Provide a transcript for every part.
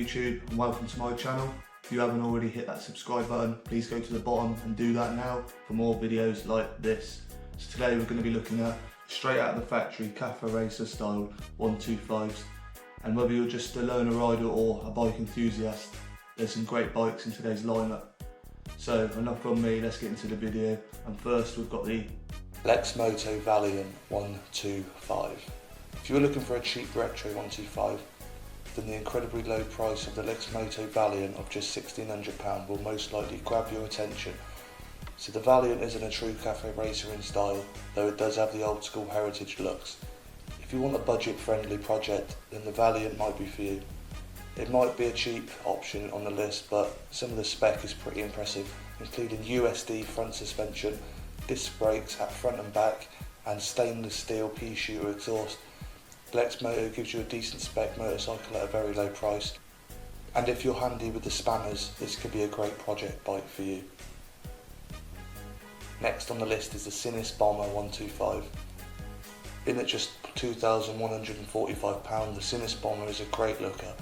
YouTube and welcome to my channel. If you haven't already hit that subscribe button, please go to the bottom and do that now for more videos like this. So today we're going to be looking at straight out of the factory Cafe Racer style 125s, and whether you're just a learner rider or a bike enthusiast, there's some great bikes in today's lineup. So enough from me, let's get into the video. And first we've got the Moto Valiant 125. If you're looking for a cheap retro 125, then the incredibly low price of the Moto Valiant of just £1,600 will most likely grab your attention. So the Valiant isn't a true cafe racer in style, though it does have the old school heritage looks. If you want a budget friendly project, then the Valiant might be for you. It might be a cheap option on the list, but some of the spec is pretty impressive, including USD front suspension, disc brakes at front and back, and stainless steel pea shooter exhaust. Moto gives you a decent spec motorcycle at a very low price, and if you're handy with the spanners, this could be a great project bike for you. Next on the list is the Sinister Bomber 125. In at just £2,145, the Sinister Bomber is a great looker,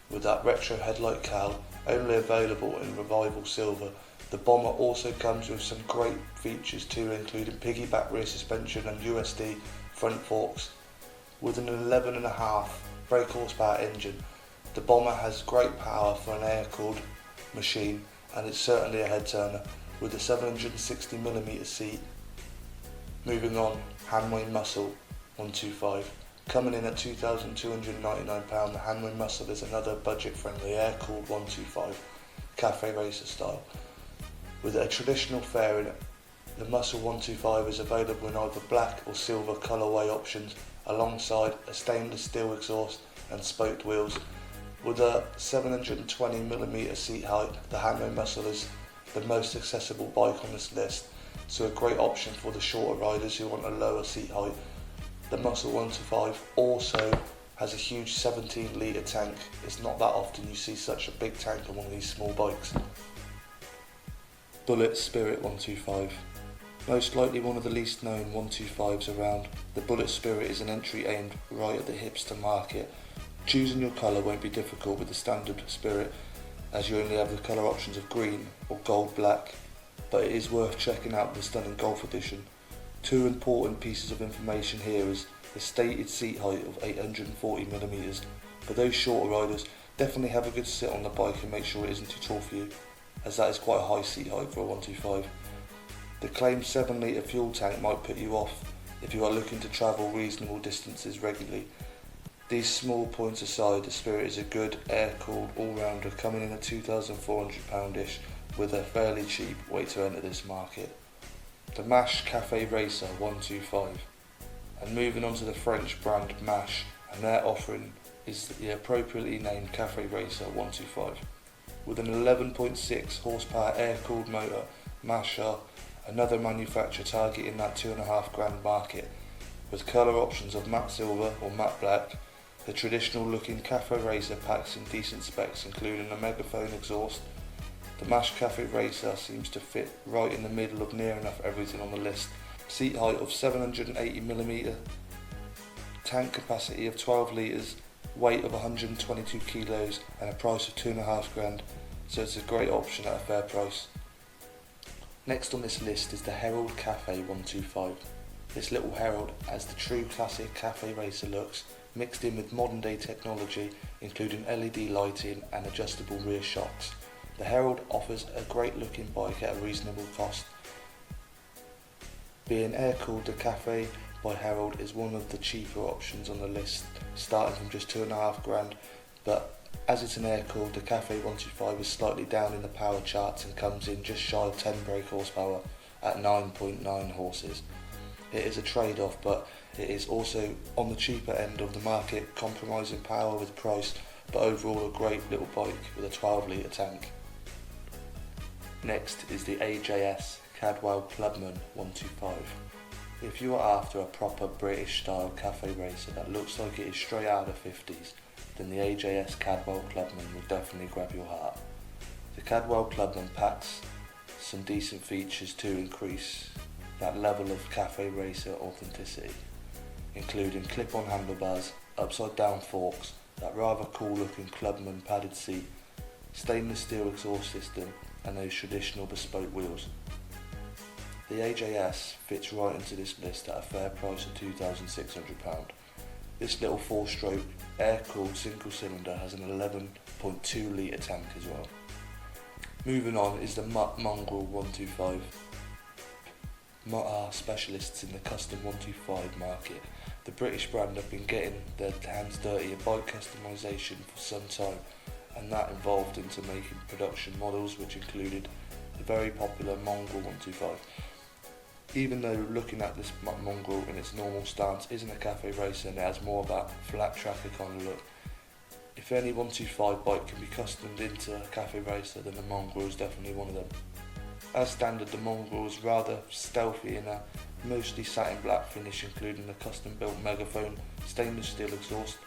with that retro headlight cowl, only available in Revival Silver. The Bomber also comes with some great features too, including piggyback rear suspension and USD front forks. With an 11.5 brake horsepower engine, the Bomber has great power for an air-cooled machine, and it's certainly a head turner with a 760mm seat. Moving on, Hanway Muscle 125. Coming in at £2,299, the Hanway Muscle is another budget-friendly air-cooled 125 cafe racer style. With a traditional fairing, the Muscle 125 is available in either black or silver colourway options, alongside a stainless steel exhaust and spoked wheels. With a 720mm seat height, the Hanway Muscle is the most accessible bike on this list, so a great option for the shorter riders who want a lower seat height. The Muscle 125 also has a huge 17-litre tank. It's not that often you see such a big tank on one of these small bikes. Bullet Spirit 125. Most likely one of the least known 125s around, the Bullet Spirit is an entry aimed right at the hipster market. Choosing your colour won't be difficult with the standard Spirit, as you only have the colour options of green or gold black, but it is worth checking out the stunning Golf Edition. Two important pieces of information here is the stated seat height of 840mm. For those shorter riders, definitely have a good sit on the bike and make sure it isn't too tall for you, as that is quite a high seat height for a 125. The claimed 7-litre fuel tank might put you off if you are looking to travel reasonable distances regularly. These small points aside, the Spirit is a good air-cooled all-rounder, coming in at £2,400-ish with a fairly cheap way to enter this market. The Mash Cafe Racer 125. And moving on to the French brand Mash, and their offering is the appropriately named Cafe Racer 125. With an 11.6 horsepower air-cooled motor, Mash are another manufacturer targeting that £2,500 market, with colour options of matte silver or matte black. The traditional looking Cafe Racer packs in decent specs, including a megaphone exhaust. The Mash Cafe Racer seems to fit right in the middle of near enough everything on the list. Seat height of 780mm, tank capacity of 12 litres, weight of 122 kilos, and a price of £2,500, so it's a great option at a fair price. Next on this list is the Herald Cafe 125. This little Herald has the true classic cafe racer looks, mixed in with modern day technology, including LED lighting and adjustable rear shocks. The Herald offers a great looking bike at a reasonable cost. Being air-cooled, the Cafe by Herald is one of the cheaper options on the list, starting from just £2,500, but as it's an air-cooled, the Cafe 125 is slightly down in the power charts and comes in just shy of 10 brake horsepower at 9.9 horses. It is a trade-off, but it is also on the cheaper end of the market, compromising power with price, but overall a great little bike with a 12-litre tank. Next is the AJS Cadwell Clubman 125. If you are after a proper British style cafe racer that looks like it is straight out of the 50s, then the AJS Cadwell Clubman will definitely grab your heart. The Cadwell Clubman packs some decent features to increase that level of cafe racer authenticity, including clip-on handlebars, upside down forks, that rather cool looking Clubman padded seat, stainless steel exhaust system and those traditional bespoke wheels. The AJS fits right into this list at a fair price of £2,600. This little 4-stroke air-cooled single cylinder has an 11.2 litre tank as well. Moving on is the Mongols 125. Moto are specialists in the custom 125 market. The British brand have been getting their hands dirty in bike customisation for some time, and that evolved into making production models which included the very popular Mongol 125. Even though looking at this Mongol in its normal stance isn't a cafe racer and it has more of that flat tracker kind of look, if any 125 bike can be customed into a cafe racer, then the Mongol is definitely one of them. As standard, the Mongol is rather stealthy in a mostly satin black finish, including the custom built megaphone, stainless steel exhaust,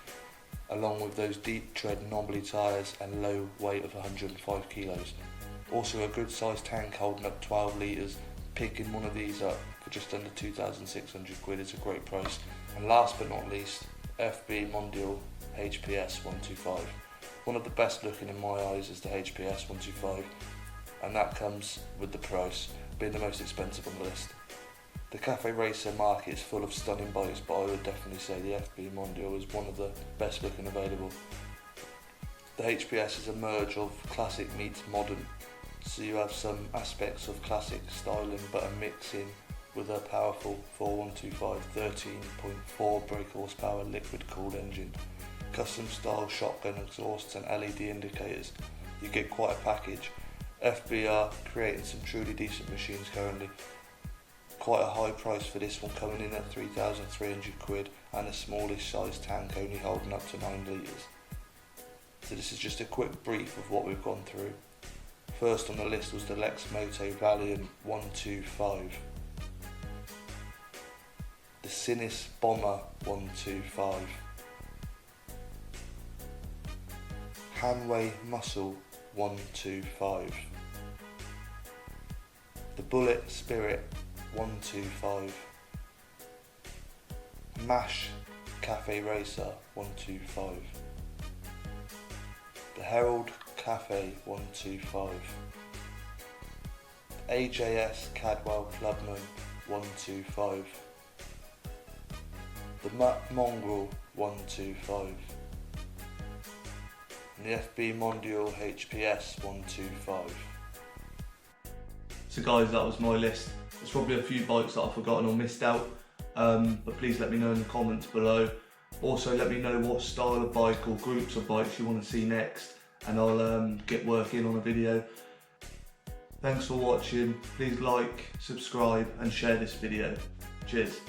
along with those deep tread knobbly tyres and low weight of 105 kilos. Also a good sized tank holding up 12 litres. Picking one of these up for just under £2,600 is a great price. And last but not least, FB Mondale HBS 125. One of the best looking in my eyes is the HBS 125, and that comes with the price, being the most expensive on the list. The cafe racer market is full of stunning bikes, but I would definitely say the FB Mondale is one of the best looking available. The HBS is a merge of classic meets modern, so you have some aspects of classic styling but a mix in with a powerful 4125 13.4 brake horsepower liquid cooled engine, custom style shotgun exhausts and LED indicators. You get quite a package. FB are creating some truly decent machines currently. Quite a high price for this one, coming in at £3,300 and a smallish size tank only holding up to 9 litres. So this is just a quick brief of what we've gone through. First on the list was the Moto Valiant 125, the Sinister Bomber 125, Hanway Muscle 125, the Bullet Spirit 125, Mash Cafe Racer 125, the Herald Cafe 125, AJS Cadwell Clubman 125, the Mongol 125, and the FB Mondale HBS 125. So guys, that was my list. There's probably a few bikes that I've forgotten or missed out, but please let me know in the comments below. Also let me know what style of bike or groups of bikes you want to see next, and I'll get working on a video. Thanks for watching. Please like, subscribe and share this video. Cheers.